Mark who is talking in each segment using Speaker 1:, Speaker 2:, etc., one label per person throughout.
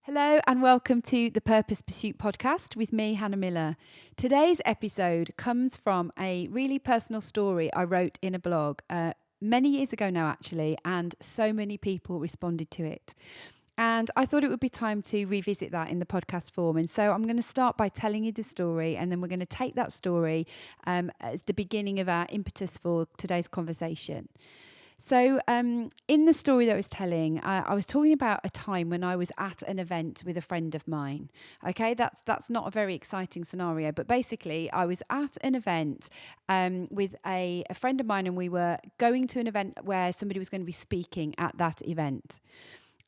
Speaker 1: Hello and welcome to the Purpose Pursuit podcast with me, Hannah Miller. Today's episode comes from a really personal story I wrote in a blog many years ago now, actually, and so many people responded to it. And I thought it would be time to revisit that in the podcast form. And so I'm going to start by telling you the story, and then we're going to take that story as the beginning of our impetus for today's conversation. So in the story that I was telling, I was talking about a time when I was at an event with a friend of mine. Okay, that's not a very exciting scenario, but basically I was at an event with a friend of mine, and we were going to an event where somebody was going to be speaking at that event.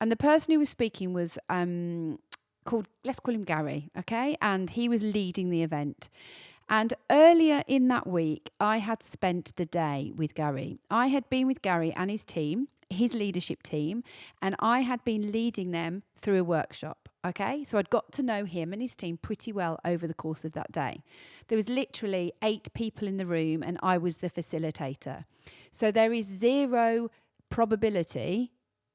Speaker 1: And the person who was speaking was let's call him Gary, okay? And he was leading the event. And earlier in that week, I had spent the day with Gary. I had been with Gary and his team, his leadership team, and I had been leading them through a workshop, okay? So I'd got to know him and his team pretty well over the course of that day. There was literally 8 people in the room, and I was the facilitator. So there is zero probability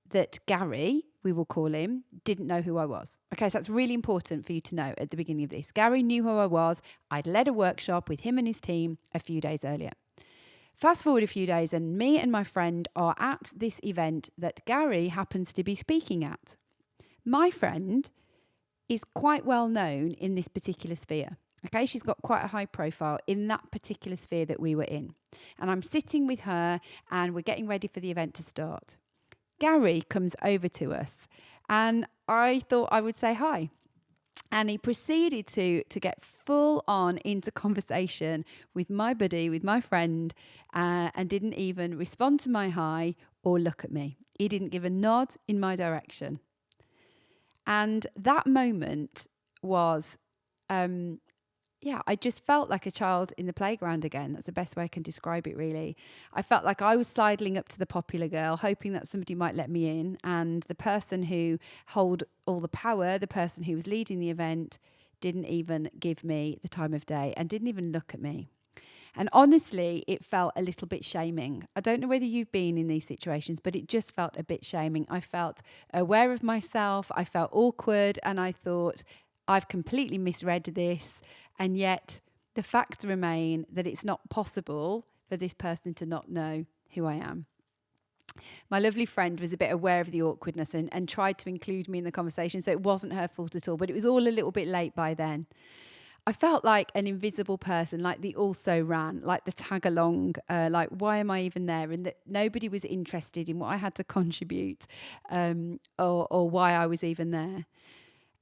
Speaker 1: that Gary, we will call him, didn't know who I was. Okay, so that's really important for you to know at the beginning of this. Gary knew who I was. I'd led a workshop with him and his team a few days earlier. Fast forward a few days, and me and my friend are at this event that Gary happens to be speaking at. My friend is quite well known in this particular sphere. Okay, she's got quite a high profile in that particular sphere that we were in. And I'm sitting with her, and we're getting ready for the event to start. Gary comes over to us, and I thought I would say hi. And he proceeded to get full on into conversation with my buddy, with my friend, and didn't even respond to my hi or look at me. He didn't give a nod in my direction. And that moment was, I just felt like a child in the playground again. That's the best way I can describe it, really. I felt like I was sidling up to the popular girl, hoping that somebody might let me in. And the person who held all the power, the person who was leading the event, didn't even give me the time of day and didn't even look at me. And honestly, it felt a little bit shaming. I don't know whether you've been in these situations, but it just felt a bit shaming. I felt aware of myself. I felt awkward, and I thought, I've completely misread this. And yet the facts remain that it's not possible for this person to not know who I am. My lovely friend was a bit aware of the awkwardness and tried to include me in the conversation, so it wasn't her fault at all, but it was all a little bit late by then. I felt like an invisible person, like the also ran, like the tag along, like why am I even there? And that nobody was interested in what I had to contribute or why I was even there.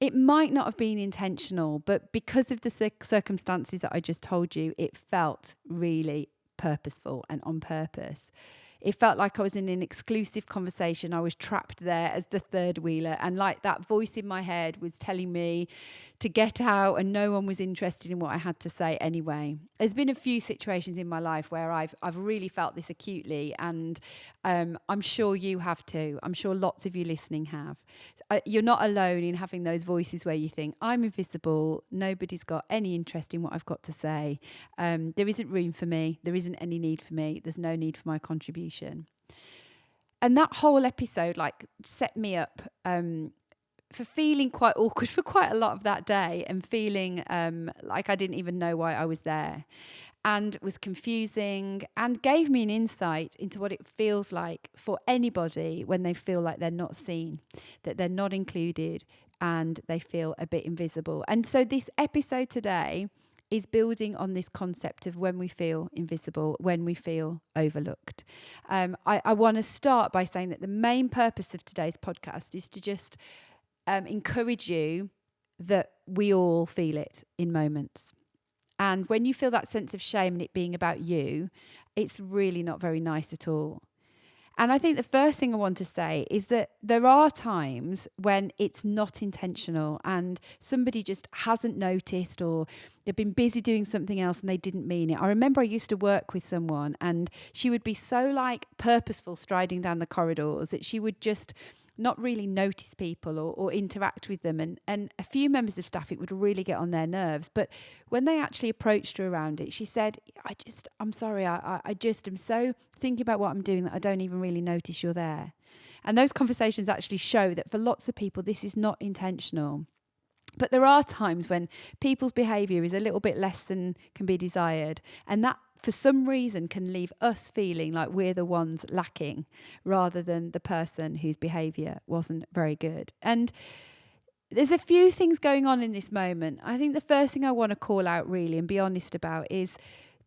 Speaker 1: It might not have been intentional, but because of the circumstances that I just told you, it felt really purposeful and on purpose. It felt like I was in an exclusive conversation. I was trapped there as the third wheeler, and like that voice in my head was telling me to get out, and no one was interested in what I had to say anyway. There's been a few situations in my life where I've really felt this acutely, and I'm sure you have too. I'm sure lots of you listening have. You're not alone in having those voices where you think, I'm invisible, nobody's got any interest in what I've got to say. There isn't room for me. There isn't any need for me. There's no need for my contribution. And that whole episode set me up for feeling quite awkward for quite a lot of that day, and feeling like I didn't even know why I was there, and was confusing, and gave me an insight into what it feels like for anybody when they feel like they're not seen, that they're not included, and they feel a bit invisible. And so this episode today is building on this concept of when we feel invisible, when we feel overlooked. I want to start by saying that the main purpose of today's podcast is to just encourage you that we all feel it in moments. And when you feel that sense of shame and it being about you, it's really not very nice at all. And I think the first thing I want to say is that there are times when it's not intentional and somebody just hasn't noticed, or they've been busy doing something else and they didn't mean it. I remember I used to work with someone, and she would be so purposeful striding down the corridors that she would just not really notice people or interact with them. And a few members of staff, it would really get on their nerves. But when they actually approached her around it, she said, I'm sorry, I just am so thinking about what I'm doing that I don't even really notice you're there. And those conversations actually show that for lots of people, this is not intentional. But there are times when people's behaviour is a little bit less than can be desired. And that, for some reason, can leave us feeling like we're the ones lacking rather than the person whose behaviour wasn't very good. And there's a few things going on in this moment. I think the first thing I want to call out really and be honest about is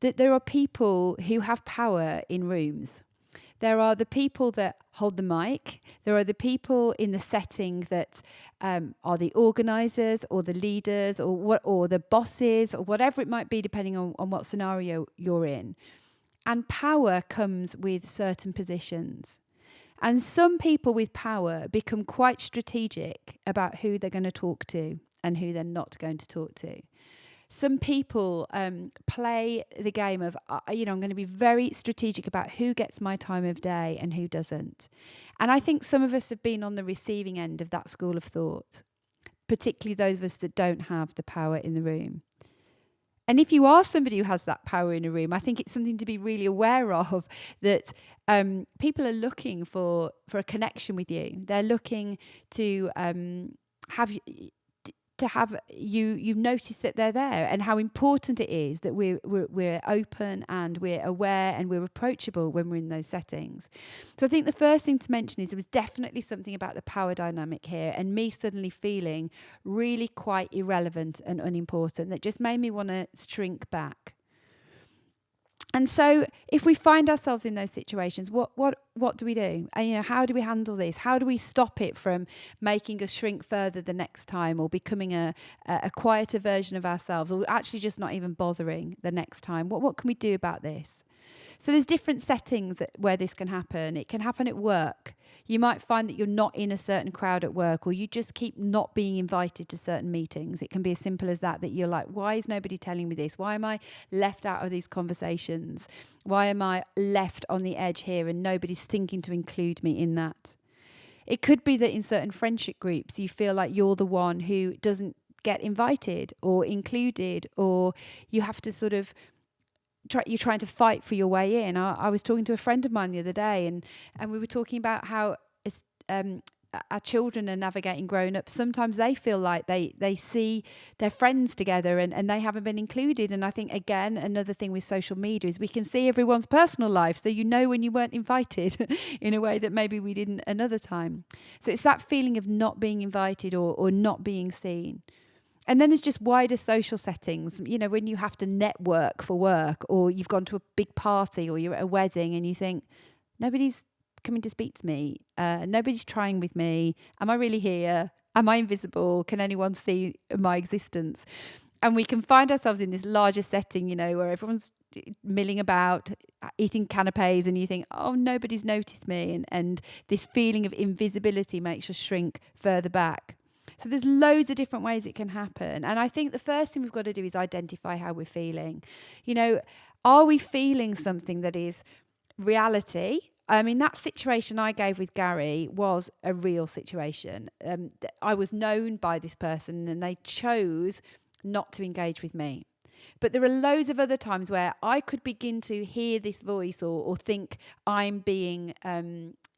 Speaker 1: that there are people who have power in rooms. There are the people that hold the mic. There are the people in the setting that are the organisers or the leaders or the bosses or whatever it might be, depending on what scenario you're in. And power comes with certain positions. And some people with power become quite strategic about who they're going to talk to and who they're not going to talk to. Some people play the game of, I'm going to be very strategic about who gets my time of day and who doesn't. And I think some of us have been on the receiving end of that school of thought, particularly those of us that don't have the power in the room. And if you are somebody who has that power in a room, I think it's something to be really aware of, that people are looking for a connection with you. They're looking to have you notice that they're there, and how important it is that we're open and we're aware and we're approachable when we're in those settings. So I think the first thing to mention is there was definitely something about the power dynamic here, and me suddenly feeling really quite irrelevant and unimportant, that just made me want to shrink back. And so if we find ourselves in those situations, what do we do? And, how do we handle this? How do we stop it from making us shrink further the next time, or becoming a quieter version of ourselves, or actually just not even bothering the next time? What can we do about this? So there's different settings where this can happen. It can happen at work. You might find that you're not in a certain crowd at work, or you just keep not being invited to certain meetings. It can be as simple as that you're like, why is nobody telling me this? Why am I left out of these conversations? Why am I left on the edge here and nobody's thinking to include me in that? It could be that in certain friendship groups, you feel like you're the one who doesn't get invited or included, or you have to sort of you're trying to fight for your way in. I was talking to a friend of mine the other day, and we were talking about how our children are navigating growing up. Sometimes they feel like they see their friends together and they haven't been included. And I think, again, another thing with social media is we can see everyone's personal life. So when you weren't invited in a way that maybe we didn't another time. So it's that feeling of not being invited or not being seen. And then there's just wider social settings, when you have to network for work, or you've gone to a big party, or you're at a wedding and you think, nobody's coming to speak to me. Nobody's trying with me. Am I really here? Am I invisible? Can anyone see my existence? And we can find ourselves in this larger setting, where everyone's milling about, eating canapes, and you think, oh, nobody's noticed me. And this feeling of invisibility makes us shrink further back. So there's loads of different ways it can happen. And I think the first thing we've got to do is identify how we're feeling. Are we feeling something that is reality? I mean, that situation I gave with Gary was a real situation. I was known by this person and they chose not to engage with me. But there are loads of other times where I could begin to hear this voice or think I'm being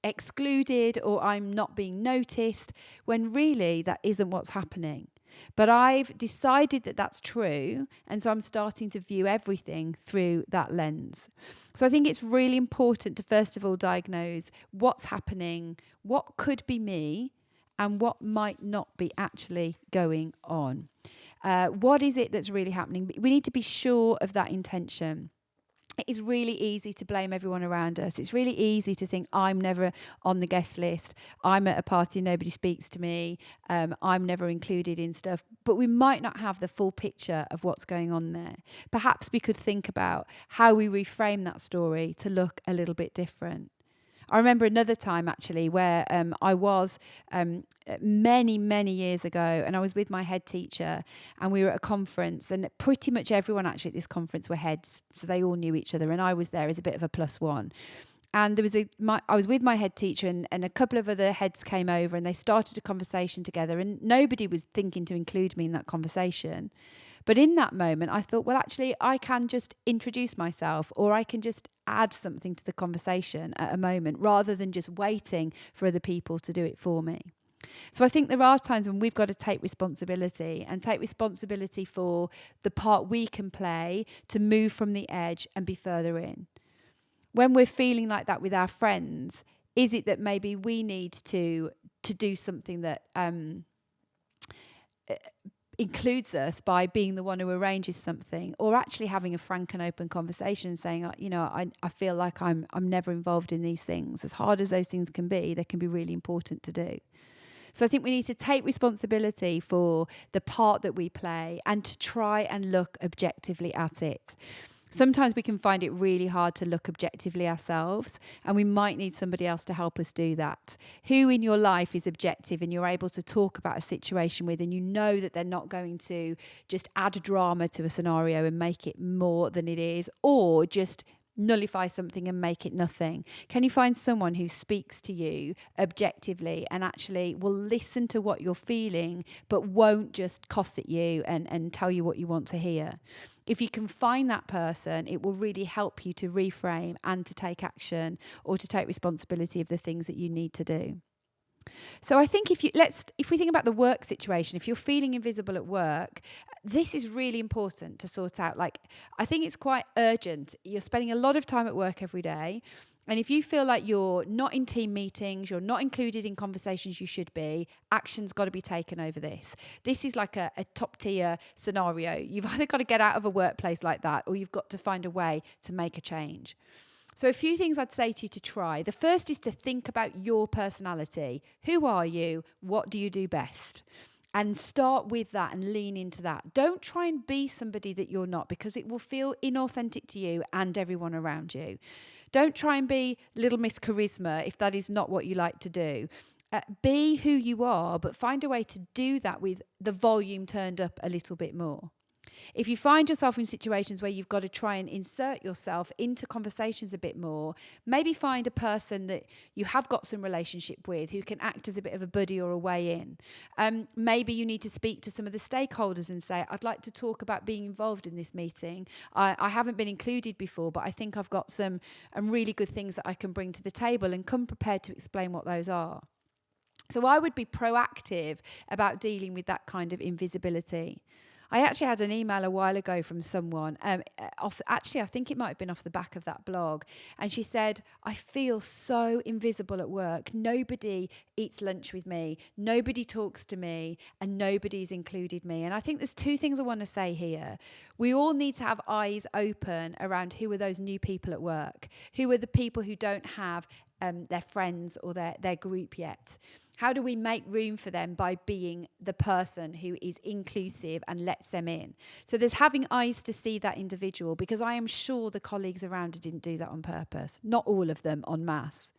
Speaker 1: excluded or I'm not being noticed, when really that isn't what's happening. But I've decided that that's true, and so I'm starting to view everything through that lens. So I think it's really important to first of all diagnose what's happening, what could be me, and what might not be actually going on. What is it that's really happening? We need to be sure of that intention. It is really easy to blame everyone around us. It's really easy to think, I'm never on the guest list. I'm at a party and nobody speaks to me. I'm never included in stuff. But we might not have the full picture of what's going on there. Perhaps we could think about how we reframe that story to look a little bit different. I remember another time actually where I was many, many years ago, and I was with my head teacher and we were at a conference, and pretty much everyone actually at this conference were heads. So they all knew each other, and I was there as a bit of a plus one. And there was I was with my head teacher and a couple of other heads came over and they started a conversation together, and nobody was thinking to include me in that conversation. But in that moment, I thought, well, actually, I can just introduce myself, or I can just add something to the conversation at a moment rather than just waiting for other people to do it for me. So I think there are times when we've got to take responsibility for the part we can play to move from the edge and be further in. When we're feeling like that with our friends, is it that maybe we need to do something that includes us by being the one who arranges something, or actually having a frank and open conversation and saying, I feel like I'm never involved in these things. As hard as those things can be, they can be really important to do. So I think we need to take responsibility for the part that we play and to try and look objectively at it. Sometimes we can find it really hard to look objectively ourselves, and we might need somebody else to help us do that. Who in your life is objective and you're able to talk about a situation with, and you know that they're not going to just add drama to a scenario and make it more than it is, or just nullify something and make it nothing? Can you find someone who speaks to you objectively and actually will listen to what you're feeling but won't just cost at you and tell you what you want to hear? If you can find that person, it will really help you to reframe and to take action or to take responsibility of the things that you need to do. So I think if we think about the work situation, if you're feeling invisible at work, this is really important to sort out. Like, I think it's quite urgent. You're spending a lot of time at work every day. And if you feel like you're not in team meetings, you're not included in conversations you should be, action's got to be taken over this. This is like a top tier scenario. You've either got to get out of a workplace like that, or you've got to find a way to make a change. So a few things I'd say to you to try. The first is to think about your personality. Who are you? What do you do best? And start with that and lean into that. Don't try and be somebody that you're not, because it will feel inauthentic to you and everyone around you. Don't try and be Little Miss Charisma if that is not what you like to do. Be who you are, but find a way to do that with the volume turned up a little bit more. If you find yourself in situations where you've got to try and insert yourself into conversations a bit more, maybe find a person that you have got some relationship with who can act as a bit of a buddy or a way in. Maybe you need to speak to some of the stakeholders and say, I'd like to talk about being involved in this meeting. I haven't been included before, but I think I've got some really good things that I can bring to the table, and come prepared to explain what those are. So I would be proactive about dealing with that kind of invisibility. I actually had an email a while ago from someone, I think it might have been off the back of that blog, and she said, I feel so invisible at work. Nobody eats lunch with me, nobody talks to me, and nobody's included me. And I think there's two things I want to say here. We all need to have eyes open around who are those new people at work, who are the people who don't have their friends or their group yet. How do we make room for them by being the person who is inclusive and lets them in? So there's having eyes to see that individual, because I am sure the colleagues around her didn't do that on purpose. Not all of them en masse.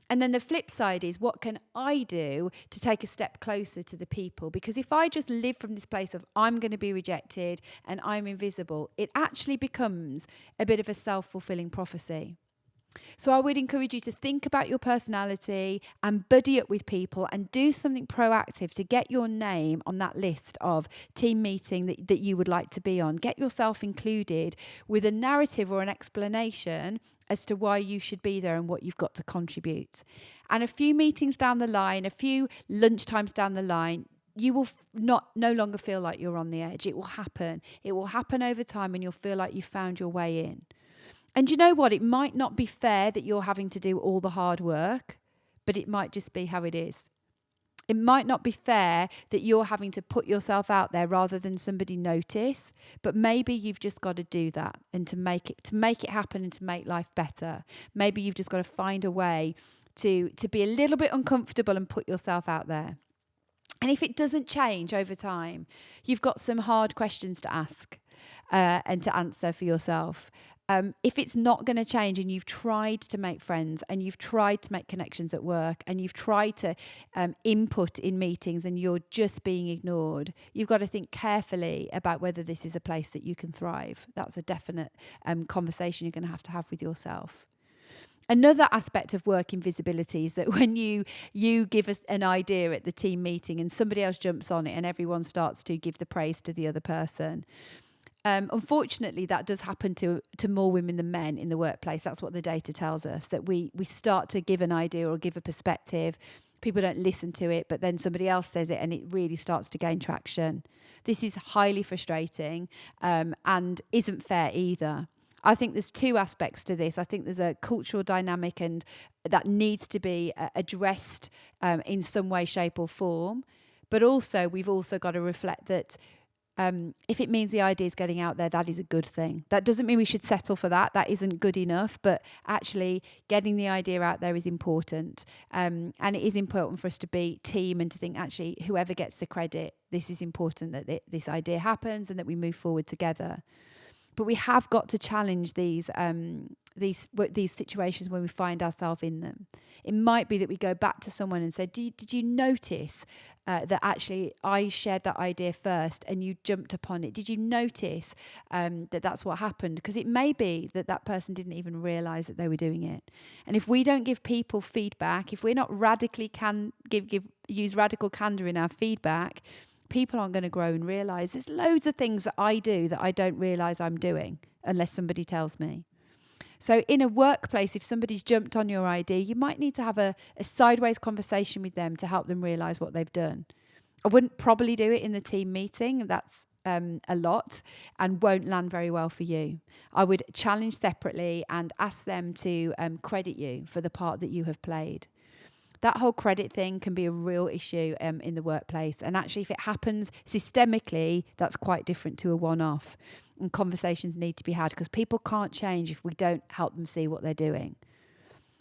Speaker 1: And then the flip side is, what can I do to take a step closer to the people? Because if I just live from this place of I'm going to be rejected and I'm invisible, it actually becomes a bit of a self-fulfilling prophecy. So I would encourage you to think about your personality and buddy up with people and do something proactive to get your name on that list of team meeting that you would like to be on. Get yourself included with a narrative or an explanation as to why you should be there and what you've got to contribute. And a few meetings down the line, a few lunchtimes down the line, you will no longer feel like you're on the edge. It will happen. It will happen over time, and you'll feel like you found your way in. And you know what? It might not be fair that you're having to do all the hard work, but it might just be how it is. It might not be fair that you're having to put yourself out there rather than somebody notice, but maybe you've just got to do that, and to make it happen and to make life better. Maybe you've just got to find a way to be a little bit uncomfortable and put yourself out there. And if it doesn't change over time, you've got some hard questions to ask and to answer for yourself. If it's not going to change, and you've tried to make friends and you've tried to make connections at work and you've tried to input in meetings and you're just being ignored, you've got to think carefully about whether this is a place that you can thrive. That's a definite conversation you're going to have with yourself. Another aspect of work invisibility is that when you give us an idea at the team meeting and somebody else jumps on it and everyone starts to give the praise to the other person. Unfortunately, that does happen to more women than men in the workplace. That's what the data tells us, that we start to give an idea or give a perspective. People don't listen to it, but then somebody else says it and it really starts to gain traction. This is highly frustrating and isn't fair either. I think there's two aspects to this. I think there's a cultural dynamic and that needs to be addressed in some way, shape or form. But also, we've also got to reflect that if it means the idea is getting out there, that is a good thing. That doesn't mean we should settle for that. That isn't good enough. But actually, getting the idea out there is important. And it is important for us to be team and to think, actually, whoever gets the credit, this is important that this idea happens and that we move forward together. But we have got to challenge these situations when we find ourselves in them. It might be that we go back to someone and say, did you notice that actually I shared that idea first and you jumped upon it? Did you notice that that's what happened? Because it may be that that person didn't even realise that they were doing it. And if we don't give people feedback, if we're not radically use radical candour in our feedback, people aren't going to grow and realise there's loads of things that I do that I don't realise I'm doing unless somebody tells me. So in a workplace, if somebody's jumped on your idea, you might need to have a sideways conversation with them to help them realise what they've done. I wouldn't probably do it in the team meeting. That's a lot and won't land very well for you. I would challenge separately and ask them to credit you for the part that you have played. That whole credit thing can be a real issue in the workplace. And actually, if it happens systemically, that's quite different to a one-off. And conversations need to be had because people can't change if we don't help them see what they're doing.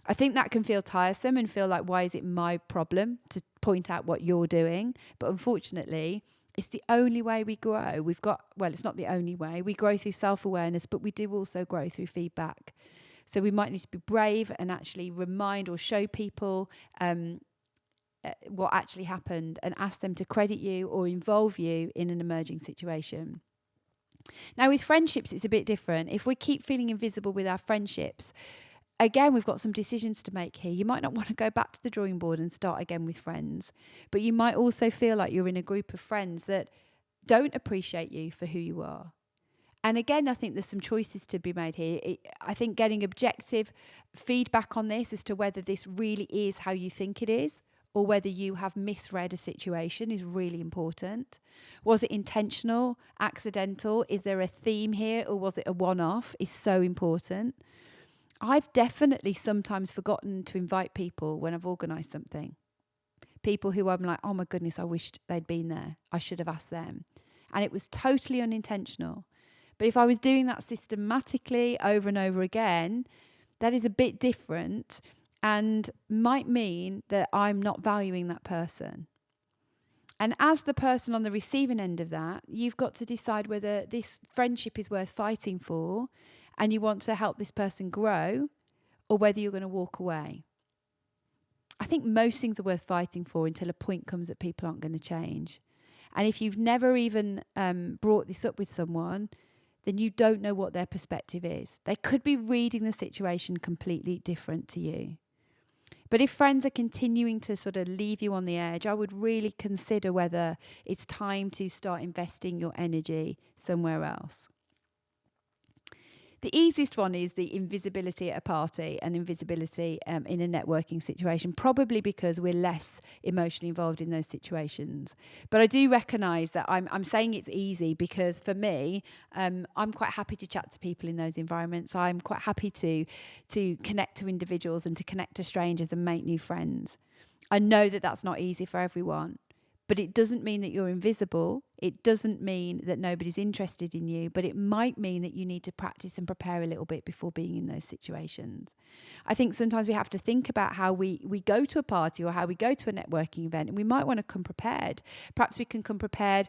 Speaker 1: I think that can feel tiresome and feel like, why is it my problem to point out what you're doing? But unfortunately, it's the only way we grow. It's not the only way. We grow through self-awareness, but we do also grow through feedback. So we might need to be brave and actually remind or show people what actually happened and ask them to credit you or involve you in an emerging situation. Now, with friendships, it's a bit different. If we keep feeling invisible with our friendships, again, we've got some decisions to make here. You might not want to go back to the drawing board and start again with friends, but you might also feel like you're in a group of friends that don't appreciate you for who you are. And again, I think there's some choices to be made here. I think getting objective feedback on this as to whether this really is how you think it is or whether you have misread a situation is really important. Was it intentional, accidental? Is there a theme here or was it a one-off? Is so important. I've definitely sometimes forgotten to invite people when I've organised something. People who I'm like, oh my goodness, I wished they'd been there. I should have asked them. And it was totally unintentional. But if I was doing that systematically over and over again, that is a bit different and might mean that I'm not valuing that person. And as the person on the receiving end of that, you've got to decide whether this friendship is worth fighting for and you want to help this person grow or whether you're going to walk away. I think most things are worth fighting for until a point comes that people aren't going to change. And if you've never even brought this up with someone, then you don't know what their perspective is. They could be reading the situation completely different to you. But if friends are continuing to sort of leave you on the edge, I would really consider whether it's time to start investing your energy somewhere else. The easiest one is the invisibility at a party and invisibility in a networking situation, probably because we're less emotionally involved in those situations. But I do recognise that I'm saying it's easy because for me, I'm quite happy to chat to people in those environments. I'm quite happy to connect to individuals and to connect to strangers and make new friends. I know that that's not easy for everyone. But it doesn't mean that you're invisible. It doesn't mean that nobody's interested in you, but it might mean that you need to practice and prepare a little bit before being in those situations. I think sometimes we have to think about how we go to a party or how we go to a networking event, and we might want to come prepared. Perhaps we can come prepared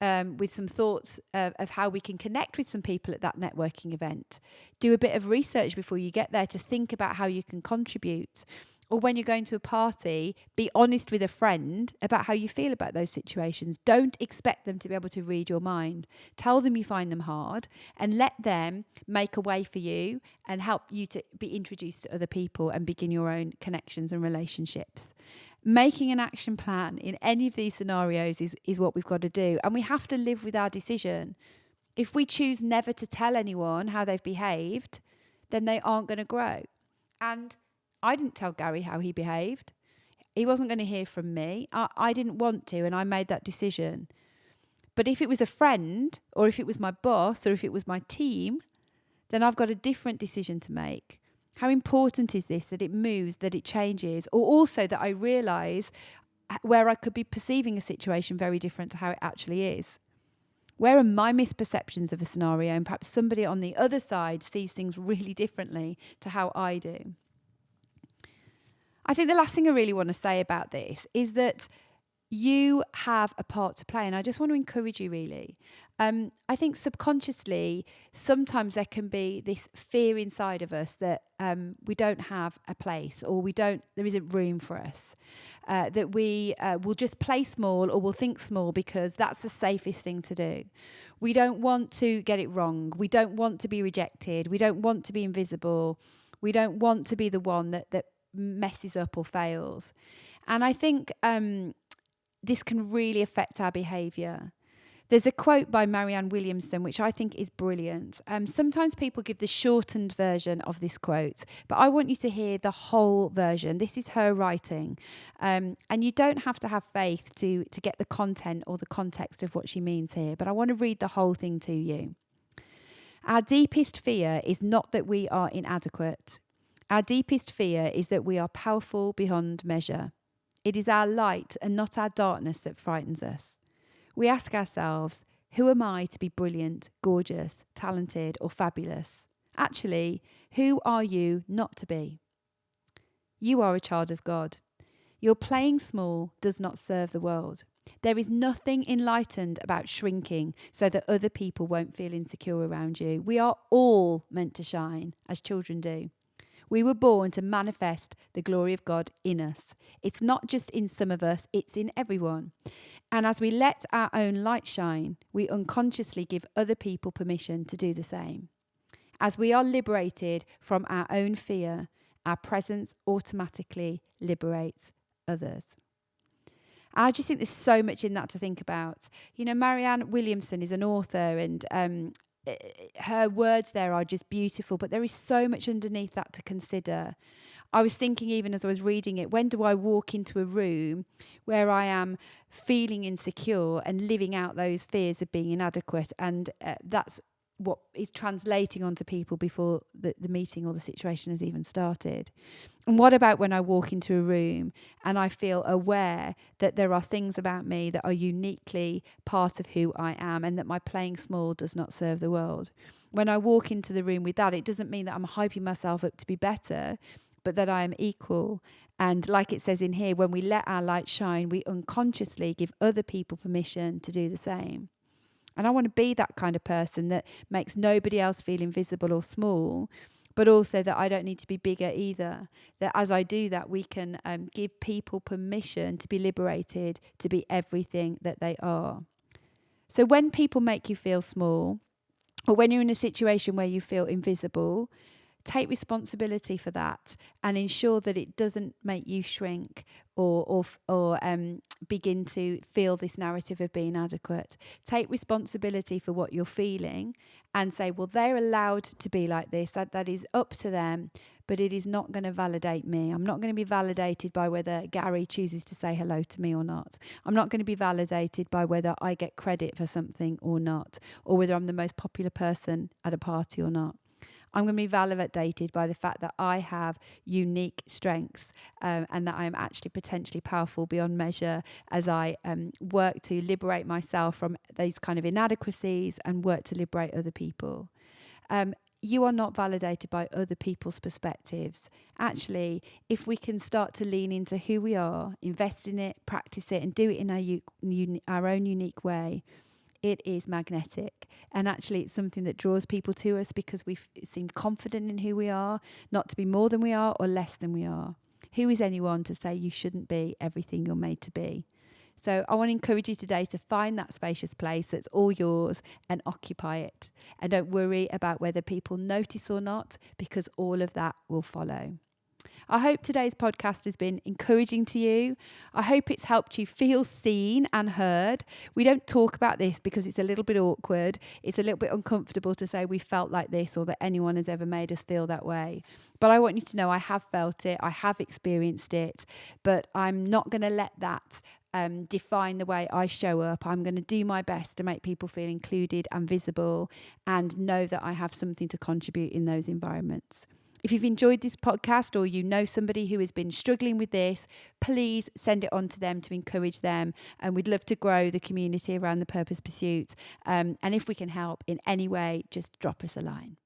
Speaker 1: with some thoughts of how we can connect with some people at that networking event. Do a bit of research before you get there to think about how you can contribute. Or when you're going to a party, be honest with a friend about how you feel about those situations. Don't expect them to be able to read your mind. Tell them you find them hard and let them make a way for you and help you to be introduced to other people and begin your own connections and relationships. Making an action plan in any of these scenarios is what we've got to do. And we have to live with our decision. If we choose never to tell anyone how they've behaved, then they aren't going to grow. And I didn't tell Gary how he behaved. He wasn't going to hear from me. I didn't want to, and I made that decision. But if it was a friend, or if it was my boss, or if it was my team, then I've got a different decision to make. How important is this, that it moves, that it changes, or also that I realise where I could be perceiving a situation very different to how it actually is? Where are my misperceptions of a scenario, and perhaps somebody on the other side sees things really differently to how I do? I think the last thing I really want to say about this is that you have a part to play, and I just want to encourage you really. I think subconsciously, sometimes there can be this fear inside of us that we don't have a place, or there isn't room for us, that we will just play small or will think small because that's the safest thing to do. We don't want to get it wrong. We don't want to be rejected. We don't want to be invisible. We don't want to be the one that messes up or fails. And I think this can really affect our behaviour. There's a quote by Marianne Williamson, which I think is brilliant. Sometimes people give the shortened version of this quote, but I want you to hear the whole version. This is her writing. And you don't have to have faith to get the content or the context of what she means here, but I want to read the whole thing to you. Our deepest fear is not that we are inadequate. Our deepest fear is that we are powerful beyond measure. It is our light and not our darkness that frightens us. We ask ourselves, who am I to be brilliant, gorgeous, talented, or fabulous? Actually, who are you not to be? You are a child of God. Your playing small does not serve the world. There is nothing enlightened about shrinking so that other people won't feel insecure around you. We are all meant to shine, as children do. We were born to manifest the glory of God in us. It's not just in some of us, it's in everyone. And as we let our own light shine, we unconsciously give other people permission to do the same. As we are liberated from our own fear, our presence automatically liberates others. I just think there's so much in that to think about. You know, Marianne Williamson is an author, and her words there are just beautiful, but there is so much underneath that to consider. I was thinking, even as I was reading it, when do I walk into a room where I am feeling insecure and living out those fears of being inadequate? And that's what is translating onto people before the meeting or the situation has even started. And what about when I walk into a room and I feel aware that there are things about me that are uniquely part of who I am, and that my playing small does not serve the world? When I walk into the room with that, it doesn't mean that I'm hyping myself up to be better, but that I am equal. And like it says in here, when we let our light shine, we unconsciously give other people permission to do the same. And I want to be that kind of person that makes nobody else feel invisible or small, but also that I don't need to be bigger either. That as I do that, we can give people permission to be liberated, to be everything that they are. So when people make you feel small, or when you're in a situation where you feel invisible, take responsibility for that and ensure that it doesn't make you shrink or begin to feel this narrative of being adequate. Take responsibility for what you're feeling and say, well, they're allowed to be like this. That is up to them, but it is not going to validate me. I'm not going to be validated by whether Gary chooses to say hello to me or not. I'm not going to be validated by whether I get credit for something or not, or whether I'm the most popular person at a party or not. I'm going to be validated by the fact that I have unique strengths and that I am actually potentially powerful beyond measure as I work to liberate myself from these kind of inadequacies and work to liberate other people. You are not validated by other people's perspectives. Actually, if we can start to lean into who we are, invest in it, practice it, and do it in our own unique way, it is magnetic. And actually it's something that draws people to us because we seem confident in who we are, not to be more than we are or less than we are. who is anyone to say you shouldn't be everything you're made to be? So I want to encourage you today to find that spacious place that's all yours and occupy it. And don't worry about whether people notice or not, because all of that will follow. I hope today's podcast has been encouraging to you. I hope it's helped you feel seen and heard. We don't talk about this because it's a little bit awkward. It's a little bit uncomfortable to say we felt like this or that anyone has ever made us feel that way. But I want you to know I have felt it. I have experienced it. But I'm not going to let that define the way I show up. I'm going to do my best to make people feel included and visible and know that I have something to contribute in those environments. If you've enjoyed this podcast or you know somebody who has been struggling with this, please send it on to them to encourage them. And we'd love to grow the community around the Purpose Pursuit. And if we can help in any way, just drop us a line.